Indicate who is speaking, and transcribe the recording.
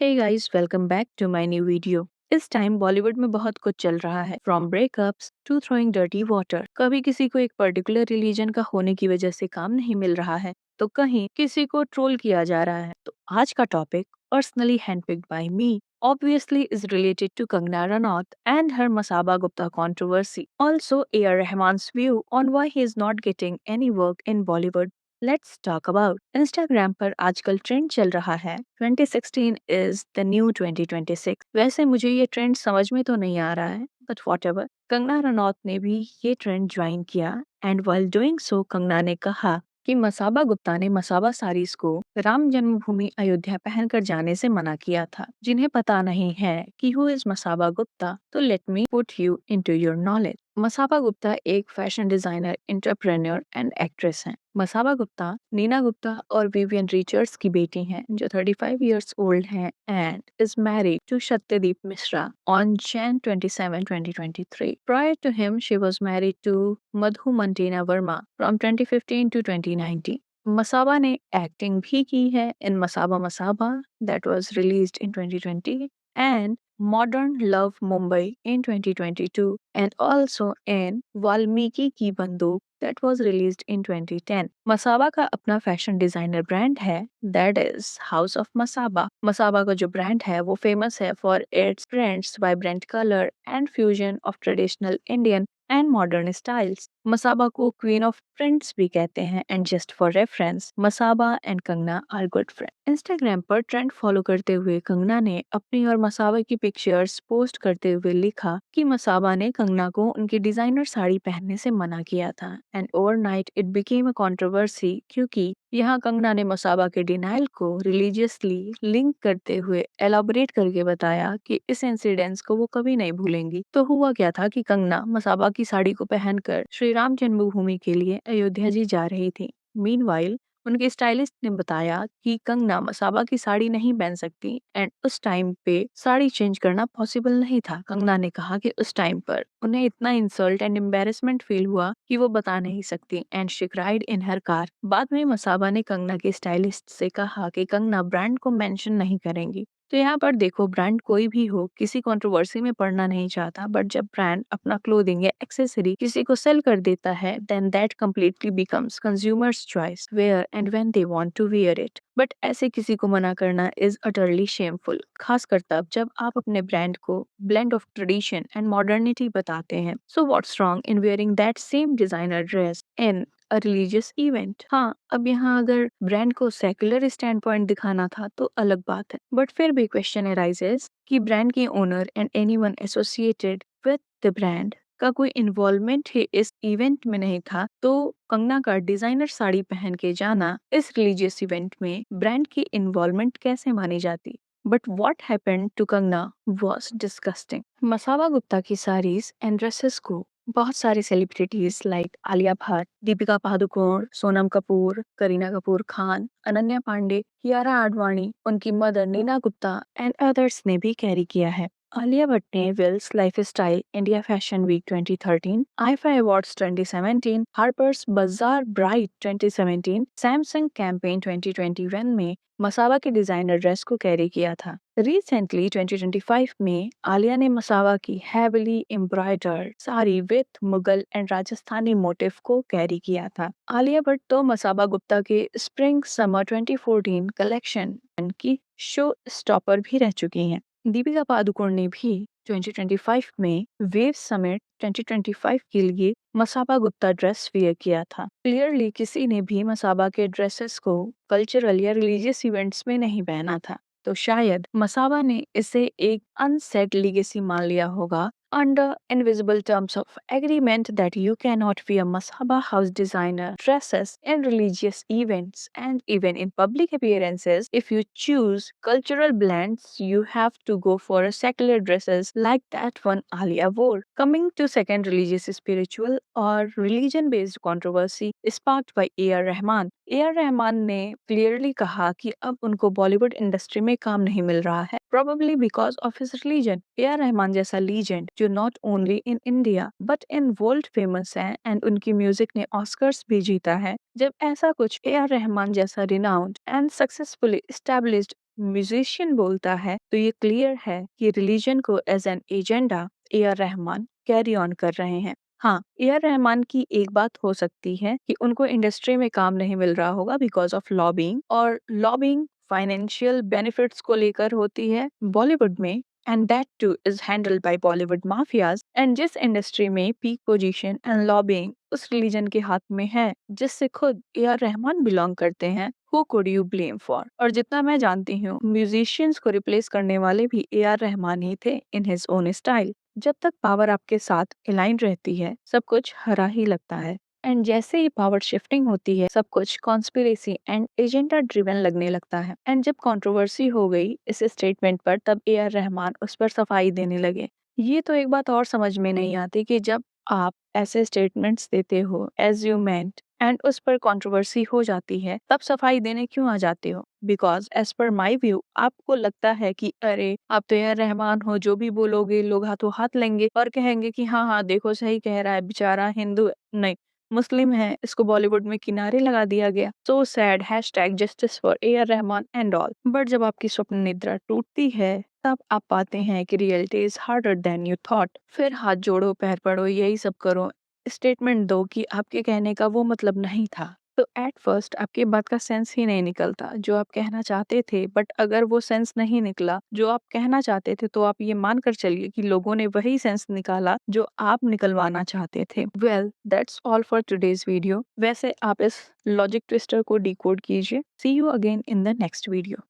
Speaker 1: Hey guys, welcome back to my new video. इस time Bollywood में बहुत कुछ चल रहा है, from breakups to throwing dirty water. कभी किसी को एक पर्टिकुलर रिलीजन का होने की वजह से काम नहीं मिल रहा है, तो कहीं किसी को ट्रोल किया जा रहा है। तो आज का topic, personally handpicked by me, obviously is related to Kangana Ranaut and her Masaba Gupta controversy. Also, A.R. Rahman's view on why he is not getting any work in Bollywood. Let's talk about Instagram पर आजकल trend चल रहा है 2016 is the new 2026। वैसे मुझे ये trend समझ में तो नहीं आ रहा है, बट whatever। कंगना रनौत ने भी ये ट्रेंड ज्वाइन किया and while doing so Kangana ने कहा कि मसाबा गुप्ता ने मसाबा साड़ीज को राम जन्मभूमि अयोध्या पहनकर जाने से मना किया था। जिन्हें पता नहीं है कि हु इज मसाबा गुप्ता, तो let me put you into your knowledge. Masaba Gupta एक fashion designer, entrepreneur and actress हैं। मसाबा गुप्ता नीना गुप्ता और विवियन रिचर्ड्स की बेटी हैं, जो 35 इयर्स ओल्ड हैं and is married to Satyadeep Mishra on Jan 27, 2023। Prior to him, she was married to Madhu Mantina Verma from 2015 to 2019। Masaba ने acting भी की है इन Masaba Masaba that was released in 2020 and Modern Love Mumbai in 2022 and also in Valmiki की बंदूक that was released in 2010। Masaba का अपना fashion designer brand है that is House of Masaba। Masaba का जो ब्रांड है वो फेमस है for its prints, vibrant color and fusion of traditional Indian and modern styles। Masaba को क्वीन ऑफ प्रिंट्स भी कहते हैं and just for reference, Masaba and Kangana are good friend. Instagram पर ट्रेंड फॉलो करते हुए कंगना ने अपनी और मसाबा की पिक्चर्स पोस्ट करते हुए लिखा कि मसाबा ने कंगना को उनकी डिजाइनर साड़ी पहनने से मना किया था and overnight it became a controversy, क्योंकि यहाँ कंगना ने मसाबा के डिनाइल को रिलीजियसली लिंक करते हुए एलाबोरेट करके बताया कि इस इंसिडेंस को वो कभी नहीं भूलेंगी। तो हुआ क्या था कि कंगना मसाबा की साड़ी को पहनकर श्री राम जन्मभूमि के लिए अयोध्या जी जा रही थी। मीनवाइल उनके स्टाइलिस्ट ने बताया कि कंगना मसाबा की साड़ी नहीं पहन सकती एंड उस टाइम पे साड़ी चेंज करना पॉसिबल नहीं था। कंगना ने कहा कि उस टाइम पर उन्हें इतना इंसल्ट एंड एम्बेरसमेंट फील हुआ कि वो बता नहीं सकती and she cried in her car. बाद में मसाबा ने कंगना के स्टाइलिस्ट से कहा कि कंगना ब्रांड को मेंशन नहीं करेंगी। तो यहाँ पर देखो, ब्रांड कोई भी हो किसी कंट्रोवर्सी में पड़ना नहीं चाहता, बट जब ब्रांड अपना क्लोथिंग या एक्सेसरी किसी को सेल कर देता है then that completely becomes consumers choice where and when they want to wear it. But ऐसे किसी को मना करना इज अटरली शेमफुल, खासकर तब जब आप अपने ब्रांड को blend of tradition and modernity बताते हैं। So what's wrong in wearing that same designer dress in a religious event. हाँ, अब यहाँ अगर ब्रांड को सेकुलर स्टैंड पॉइंट दिखाना था तो अलग बात है, बट फिर भी क्वेश्चन अराइजेस कि ब्रांड के owner and anyone associated with the brand का कोई इन्वॉल्वमेंट ही इस इवेंट में नहीं था, तो कंगना का डिजाइनर साड़ी पहन के जाना इस रिलीजियस इवेंट में ब्रांड की इन्वॉल्वमेंट कैसे मानी जाती। But what happened to Kangana was disgusting. Masaba Gupta की साड़ीज एंड ड्रेसेस को बहुत सारे सेलिब्रिटीज लाइक आलिया भट्ट, दीपिका पादुकोण, सोनम कपूर, करीना कपूर खान, अनन्या पांडे, कियारा आडवाणी, उनकी mother Neena Gupta and others ने भी कैरी किया है। आलिया भट्ट ने Wills lifestyle India fashion week 2013, IIFA awards 2017, Harper's Bazaar bright 2017, Samsung campaign 2021 में मसाबा के डिजाइनर ड्रेस को कैरी किया था। रिसेंटली 2025 में आलिया ने मसाबा की heavily embroidered sari with Mughal and Rajasthani motive को कैरी किया था। आलिया भट्ट तो मसाबा गुप्ता के स्प्रिंग समर 2014 कलेक्शन की शो स्टॉपर भी रह चुकी हैं। दीपिका पादुकोण ने भी 2025 में वेव समिट 2025 के लिए मसाबा गुप्ता ड्रेस वेयर किया था। क्लियरली किसी ने भी मसाबा के ड्रेसेस को कल्चरल या रिलीजियस इवेंट्स में नहीं पहना था, तो शायद मसाबा ने इसे एक अनसेट लीगेसी मान लिया होगा under invisible terms of agreement that you cannot wear Masaba house designer dresses in religious events and even in public appearances. If you choose cultural blends, you have to go for a secular dresses like that one Alia wore. Coming to second, religious, spiritual or religion based controversy sparked by A.R. Rahman। A.R. Rahman ने clearly कहा कि अब उनको Bollywood industry में काम नहीं मिल रहा है, probably because of his religion। A.R. Rahman जैसा लीजेंड जो not only in India but in world famous है एंड उनकी म्यूजिक ने ऑस्कर्स भी जीता है, जब ऐसा कुछ A.R. रहमान जैसा renowned and successfully established musician बोलता है तो ये क्लियर है कि रिलीजन को as an agenda A R Rahman carry on कर रहे हैं। हाँ, ए आर रहमान की एक बात हो सकती है कि उनको इंडस्ट्री में काम नहीं मिल रहा होगा बिकॉज ऑफ लॉबिंग, और लॉबिंग फाइनेंशियल बेनिफिट्स को लेकर होती है बॉलीवुड में, and that two is handled by Bollywood mafias. And जिस इंडस्ट्री में पीक पोजीशन एंड लॉबिंग उस रिलीजन के हाथ में है जिससे खुद ए आर रहमान बिलोंग करते हैं, who could you blame for. और जितना मैं जानती हूँ, म्यूजिशियंस को रिप्लेस करने वाले भी ए आर रहमान ही थे इन हिज ओन स्टाइल। जब तक पावर आपके साथ अलाइन रहती है, सब कुछ हरा ही लगता है, एंड जैसे ही पावर शिफ्टिंग होती है, सब कुछ कॉन्स्पिरेसी एंड एजेंडा ड्रिवन लगने लगता है। एंड जब कंट्रोवर्सी हो गई इस स्टेटमेंट पर, तब ए आर रहमान उस पर सफाई देने लगे। ये तो एक बात और समझ में नहीं आती कि जब आप ऐसे स्टेटमेंट्स देते हो एज यू मेंट एंड उस पर कंट्रोवर्सी हो जाती है, तब सफाई देने क्यों आ जाते हो? Because as per my view, आपको लगता है कि अरे आप तो यार रहमान हो, जो भी बोलोगे लोग हाथों हाथ लेंगे और कहेंगे कि हाँ हाँ देखो सही कह रहा है, बेचारा हिंदू नहीं मुस्लिम है, इसको बॉलीवुड में किनारे लगा दिया गया। So sad, hashtag justice for a R Rahman and all. But जब आपकी स्वप्न निद्रा टूटती है, तब आप पाते हैं कि reality is harder than you thought. फिर हाथ जोड़ो, पैर पड़ो, यही सब करो, स्टेटमेंट दो कि आपके कहने का वो मतलब नहीं था। तो एट फर्स्ट आपकी बात का सेंस ही नहीं निकलता जो आप कहना चाहते थे, बट अगर वो सेंस नहीं निकला जो आप कहना चाहते थे, तो आप ये मान कर चलिए कि लोगों ने वही सेंस निकाला जो आप निकलवाना चाहते थे। Well, that's all for today's video. वैसे आप इस लॉजिक ट्विस्टर को डिकोड कीजिए। See you again in the next video.